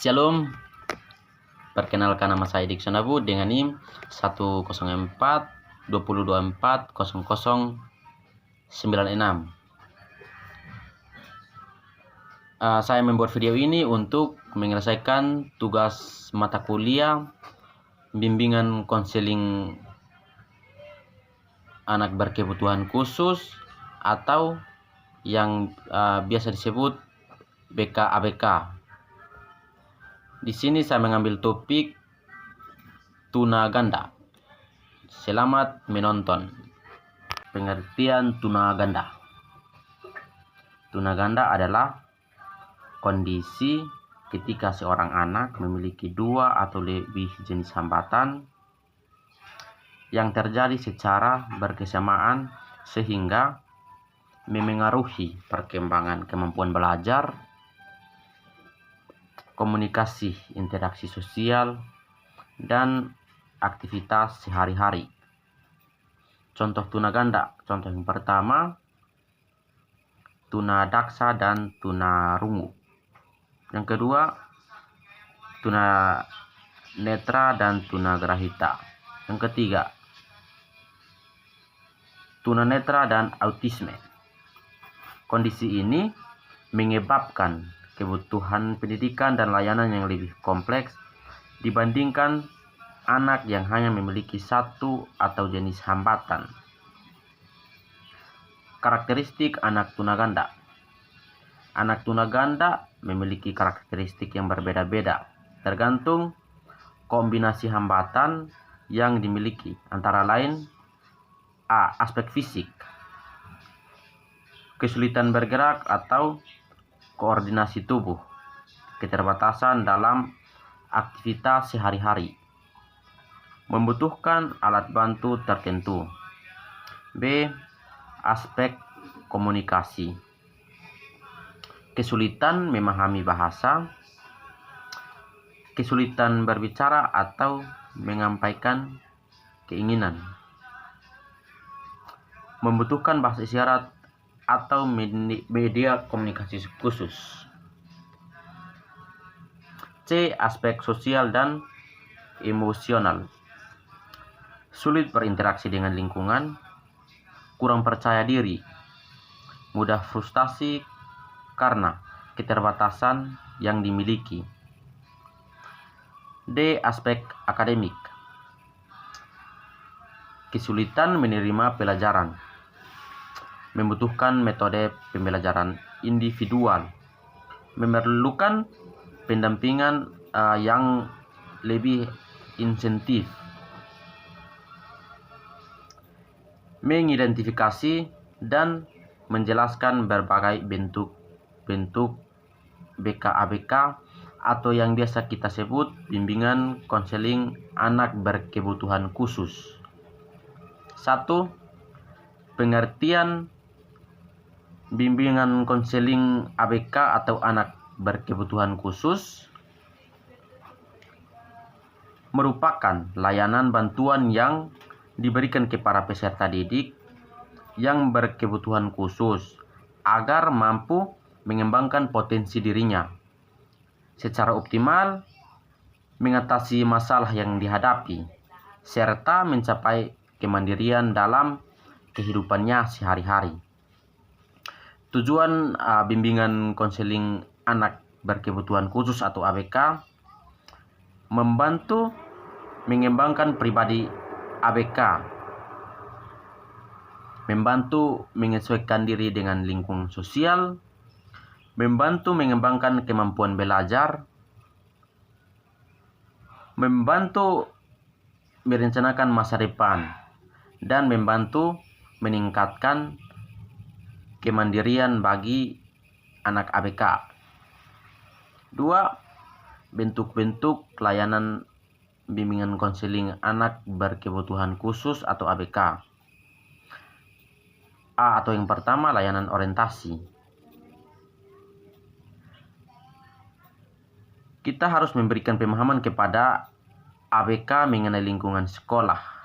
Shalom, perkenalkan nama saya Dikson Abu dengan NIM 104-2024-0096. Saya membuat video ini untuk menyelesaikan tugas mata kuliah bimbingan konseling anak berkebutuhan khusus atau yang biasa disebut BK-ABK. Di sini saya mengambil topik tuna ganda. Selamat menonton. Pengertian tuna ganda. Tuna ganda adalah kondisi ketika seorang anak memiliki dua atau lebih jenis hambatan yang terjadi secara berkesamaan sehingga memengaruhi perkembangan kemampuan belajar, komunikasi, interaksi sosial, dan aktivitas sehari-hari. Contoh tuna ganda. Contoh yang pertama, tuna daksa dan tuna rungu. Yang kedua, tuna netra dan tuna grahita. Yang ketiga, tuna netra dan autisme. Kondisi ini menyebabkan kebutuhan pendidikan dan layanan yang lebih kompleks dibandingkan anak yang hanya memiliki satu atau jenis hambatan. Karakteristik anak tuna ganda. Anak tuna ganda memiliki karakteristik yang berbeda-beda tergantung kombinasi hambatan yang dimiliki, antara lain A. Aspek fisik, kesulitan bergerak atau koordinasi tubuh, keterbatasan dalam aktivitas sehari-hari, membutuhkan alat bantu tertentu. B. Aspek komunikasi, kesulitan memahami bahasa, kesulitan berbicara atau menyampaikan keinginan, membutuhkan bahasa isyarat atau media komunikasi khusus. C. Aspek sosial dan emosional, sulit berinteraksi dengan lingkungan, kurang percaya diri, mudah frustasi karena keterbatasan yang dimiliki. D. Aspek akademik, kesulitan menerima pelajaran, membutuhkan metode pembelajaran individual, memerlukan pendampingan yang lebih insentif, mengidentifikasi dan menjelaskan berbagai bentuk BK-ABK atau yang biasa kita sebut bimbingan konseling anak berkebutuhan khusus. 1. Pengertian bimbingan konseling ABK atau anak berkebutuhan khusus merupakan layanan bantuan yang diberikan kepada peserta didik yang berkebutuhan khusus agar mampu mengembangkan potensi dirinya secara optimal, mengatasi masalah yang dihadapi, serta mencapai kemandirian dalam kehidupannya sehari-hari. Tujuan bimbingan konseling anak berkebutuhan khusus atau ABK membantu mengembangkan pribadi ABK, membantu menyesuaikan diri dengan lingkungan sosial, membantu mengembangkan kemampuan belajar, membantu merencanakan masa depan, dan membantu meningkatkan kemandirian bagi anak ABK. 2. Bentuk-bentuk layanan bimbingan konseling anak berkebutuhan khusus atau ABK. A. Atau yang pertama, layanan orientasi. Kita harus memberikan pemahaman kepada ABK mengenai lingkungan sekolah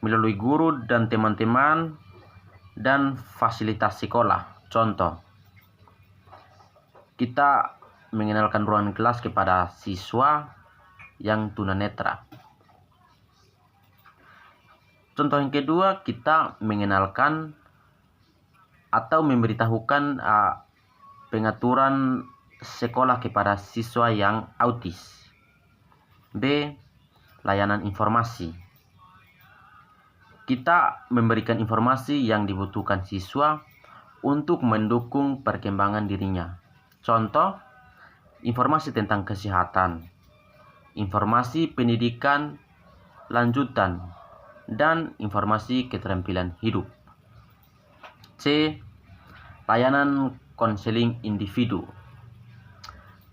melalui guru dan teman-teman dan fasilitas sekolah. Contoh, kita mengenalkan ruangan kelas kepada siswa yang tunanetra. Contoh yang kedua, kita mengenalkan atau memberitahukan pengaturan sekolah kepada siswa yang autis. B. Layanan informasi. Kita memberikan informasi yang dibutuhkan siswa untuk mendukung perkembangan dirinya. Contoh, informasi tentang kesehatan, informasi pendidikan lanjutan, dan informasi keterampilan hidup. C. Layanan konseling individu.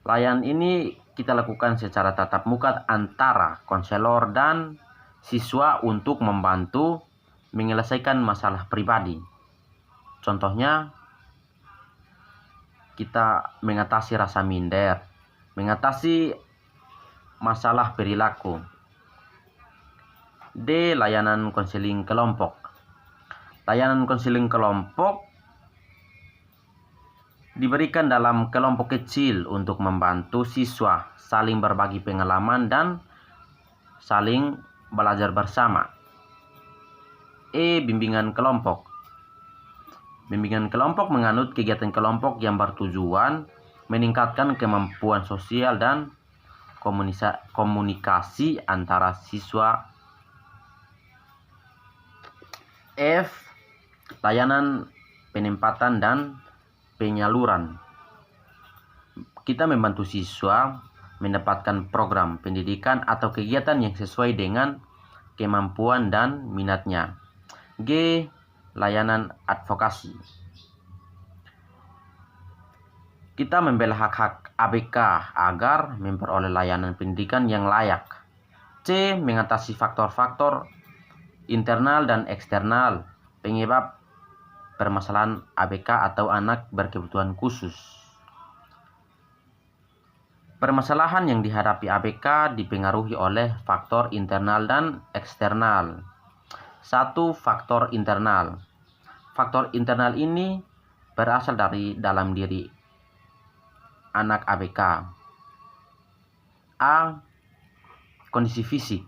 Layanan ini kita lakukan secara tatap muka antara konselor dan siswa untuk membantu menyelesaikan masalah pribadi. Contohnya, kita mengatasi rasa minder, mengatasi masalah perilaku. D. Layanan konseling kelompok. Layanan konseling kelompok diberikan dalam kelompok kecil untuk membantu siswa saling berbagi pengalaman dan saling belajar bersama. E. Bimbingan kelompok. Bimbingan kelompok menganut kegiatan kelompok yang bertujuan meningkatkan kemampuan sosial dan komunikasi antara siswa. F. Layanan penempatan dan penyaluran. Kita membantu siswa mendapatkan program pendidikan atau kegiatan yang sesuai dengan kemampuan dan minatnya. G. Layanan advokasi. Kita membela hak-hak ABK agar memperoleh layanan pendidikan yang layak. C. Mengatasi faktor-faktor internal dan eksternal penyebab permasalahan ABK atau anak berkebutuhan khusus. Permasalahan yang dihadapi ABK dipengaruhi oleh faktor internal dan eksternal. 1. Faktor internal. Faktor internal ini berasal dari dalam diri anak ABK. A. Kondisi fisik.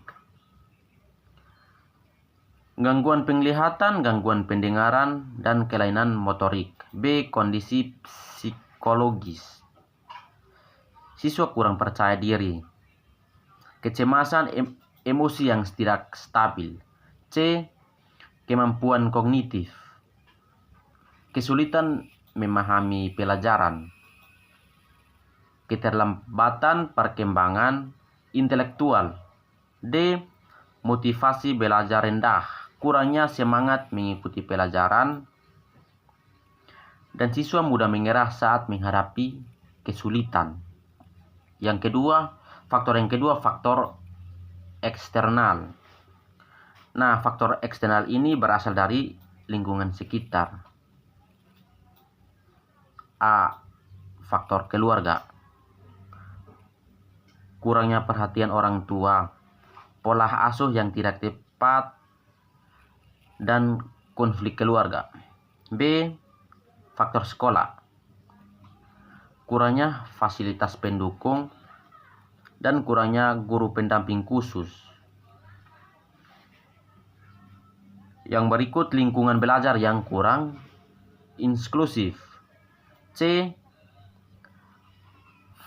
Gangguan penglihatan, gangguan pendengaran, dan kelainan motorik. B. Kondisi psikologis. Siswa kurang percaya diri. Kecemasan, emosi yang tidak stabil. C. Kemampuan kognitif. Kesulitan memahami pelajaran. Keterlambatan perkembangan intelektual. D. Motivasi belajar rendah. Kurangnya semangat mengikuti pelajaran, dan siswa mudah menyerah saat menghadapi kesulitan. Faktor yang kedua, faktor eksternal. Nah, faktor eksternal ini berasal dari lingkungan sekitar. A. Faktor keluarga. Kurangnya perhatian orang tua, pola asuh yang tidak tepat, dan konflik keluarga. B. Faktor sekolah. Kurangnya fasilitas pendukung dan kurangnya guru pendamping khusus. Yang berikut, lingkungan belajar yang kurang inklusif. C.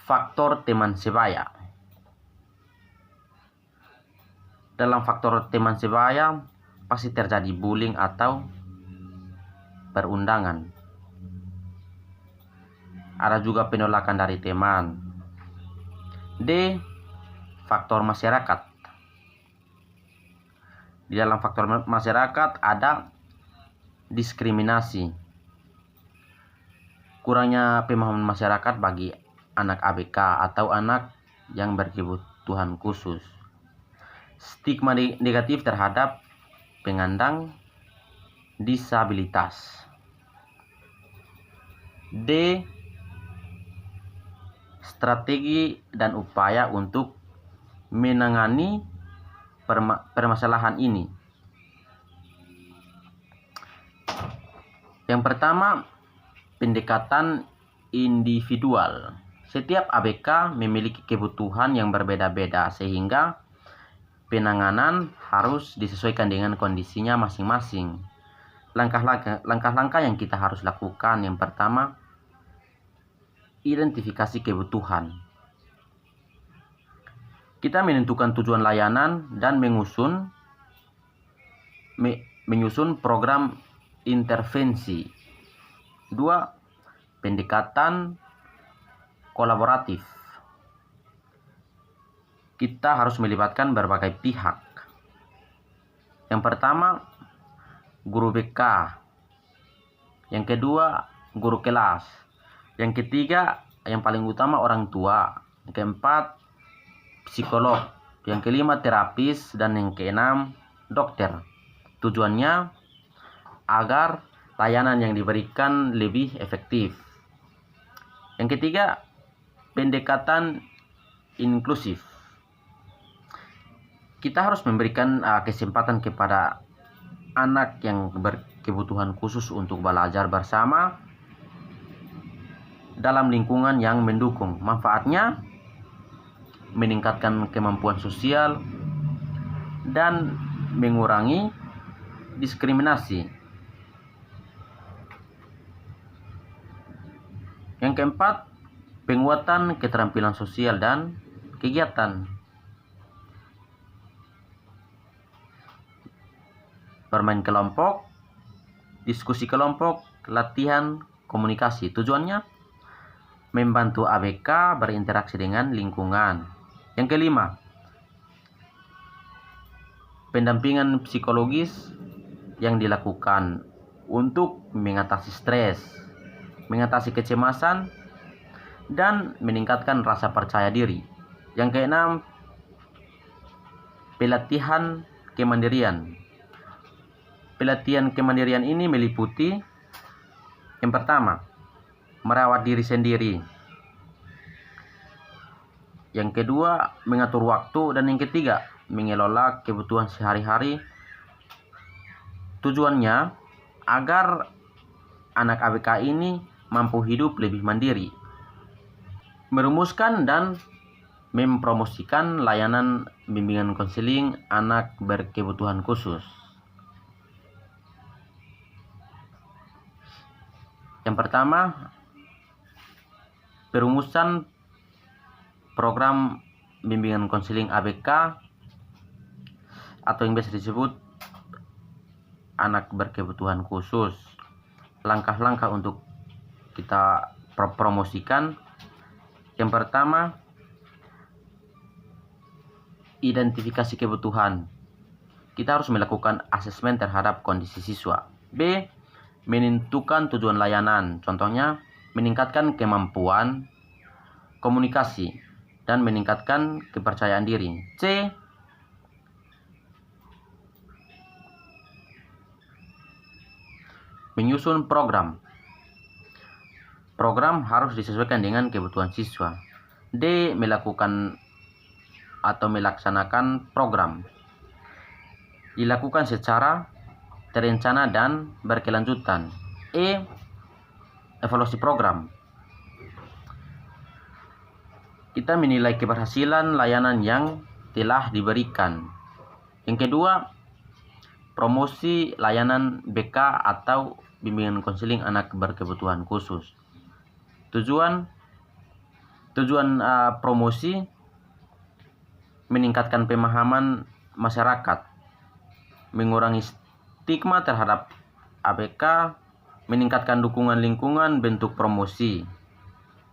Faktor teman sebaya. Dalam faktor teman sebaya pasti terjadi bullying atau perundangan. Ada juga penolakan dari teman. D. Faktor masyarakat. Di dalam faktor masyarakat ada diskriminasi. Kurangnya pemahaman masyarakat bagi anak ABK atau anak yang berkebutuhan khusus. Stigma negatif terhadap penyandang disabilitas. D. Strategi dan upaya untuk menangani permasalahan ini. Yang pertama, pendekatan individual. Setiap ABK memiliki kebutuhan yang berbeda-beda sehingga penanganan harus disesuaikan dengan kondisinya masing-masing. Langkah-langkah yang kita harus lakukan, yang pertama, identifikasi kebutuhan. Kita menentukan tujuan layanan dan menyusun program intervensi. 2. Pendekatan kolaboratif. Kita harus melibatkan berbagai pihak. Yang pertama, guru BK. Yang kedua, guru kelas. Yang ketiga, yang paling utama, orang tua. Yang keempat, psikolog. Yang kelima, terapis. Dan yang keenam, dokter. Tujuannya agar layanan yang diberikan lebih efektif. Yang ketiga, pendekatan inklusif. Kita harus memberikan kesempatan kepada anak yang berkebutuhan khusus untuk belajar bersama dalam lingkungan yang mendukung. Manfaatnya meningkatkan kemampuan sosial dan mengurangi diskriminasi. Yang keempat, penguatan keterampilan sosial dan kegiatan. Bermain kelompok, diskusi kelompok, latihan komunikasi. Tujuannya membantu ABK berinteraksi dengan lingkungan. Yang kelima, pendampingan psikologis yang dilakukan untuk mengatasi stres, mengatasi kecemasan, dan meningkatkan rasa percaya diri. Yang keenam, pelatihan kemandirian. Pelatihan kemandirian ini meliputi, yang pertama, merawat diri sendiri. Yang kedua, mengatur waktu. Dan yang ketiga, mengelola kebutuhan sehari-hari. Tujuannya agar anak ABK ini mampu hidup lebih mandiri, merumuskan dan mempromosikan layanan bimbingan konseling anak berkebutuhan khusus. Yang pertama, perumusan program bimbingan konseling ABK atau yang biasa disebut anak berkebutuhan khusus. Langkah-langkah untuk kita promosikan. Yang pertama, identifikasi kebutuhan. Kita harus melakukan asesmen terhadap kondisi siswa. B. Menentukan tujuan layanan. Contohnya, meningkatkan kemampuan komunikasi dan meningkatkan kepercayaan diri. C. Menyusun program. Program harus disesuaikan dengan kebutuhan siswa. D. Melakukan atau melaksanakan program. Dilakukan secara terencana dan berkelanjutan. E. Evaluasi program. Kita menilai keberhasilan layanan yang telah diberikan. Yang kedua, promosi layanan BK atau bimbingan konseling anak berkebutuhan khusus. Tujuan promosi meningkatkan pemahaman masyarakat, mengurangi stigma terhadap ABK, meningkatkan dukungan lingkungan. Bentuk promosi: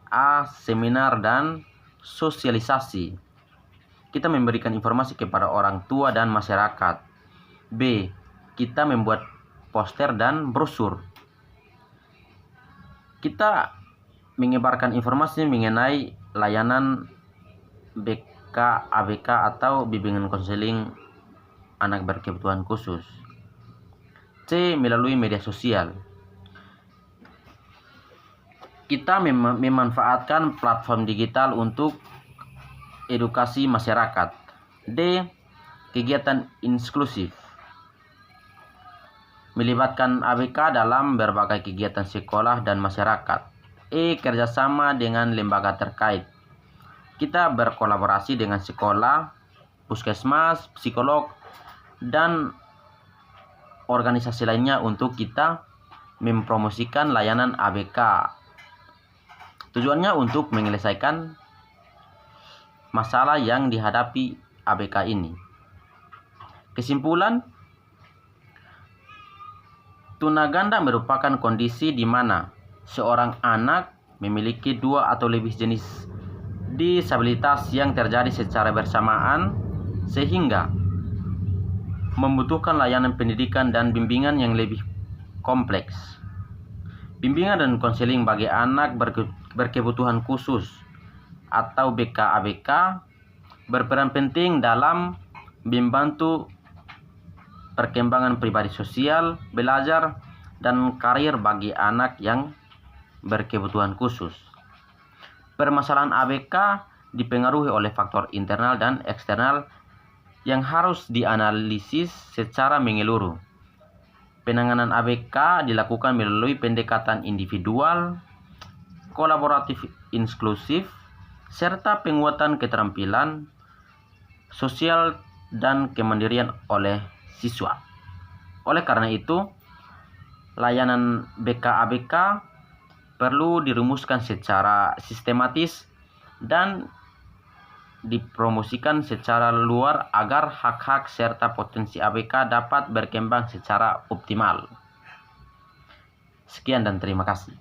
A. Seminar dan sosialisasi. Kita memberikan informasi kepada orang tua dan masyarakat. B. Kita membuat poster dan brosur. Kita menyebarkan informasi mengenai layanan BK, ABK atau bimbingan konseling anak berkebutuhan khusus. C. Melalui media sosial. Kita memanfaatkan platform digital untuk edukasi masyarakat. D. Kegiatan inklusif. Melibatkan ABK dalam berbagai kegiatan sekolah dan masyarakat. kerjasama dengan lembaga terkait. Kita berkolaborasi dengan sekolah, puskesmas, psikolog, dan organisasi lainnya untuk kita mempromosikan layanan ABK. Tujuannya untuk menyelesaikan masalah yang dihadapi ABK ini. Kesimpulan, tunaganda merupakan kondisi di mana seorang anak memiliki 2 atau lebih jenis disabilitas yang terjadi secara bersamaan sehingga membutuhkan layanan pendidikan dan bimbingan yang lebih kompleks. Bimbingan dan konseling bagi anak berkebutuhan khusus atau BK-ABK berperan penting dalam membantu perkembangan pribadi sosial, belajar, dan karir bagi anak yang berkebutuhan khusus. Permasalahan ABK dipengaruhi oleh faktor internal dan eksternal yang harus dianalisis secara menyeluruh. Penanganan ABK dilakukan melalui pendekatan individual, kolaboratif inklusif, serta penguatan keterampilan sosial dan kemandirian oleh siswa. Oleh karena itu, layanan BK-ABK perlu dirumuskan secara sistematis dan dipromosikan secara luar agar hak-hak serta potensi ABK dapat berkembang secara optimal. Sekian dan terima kasih.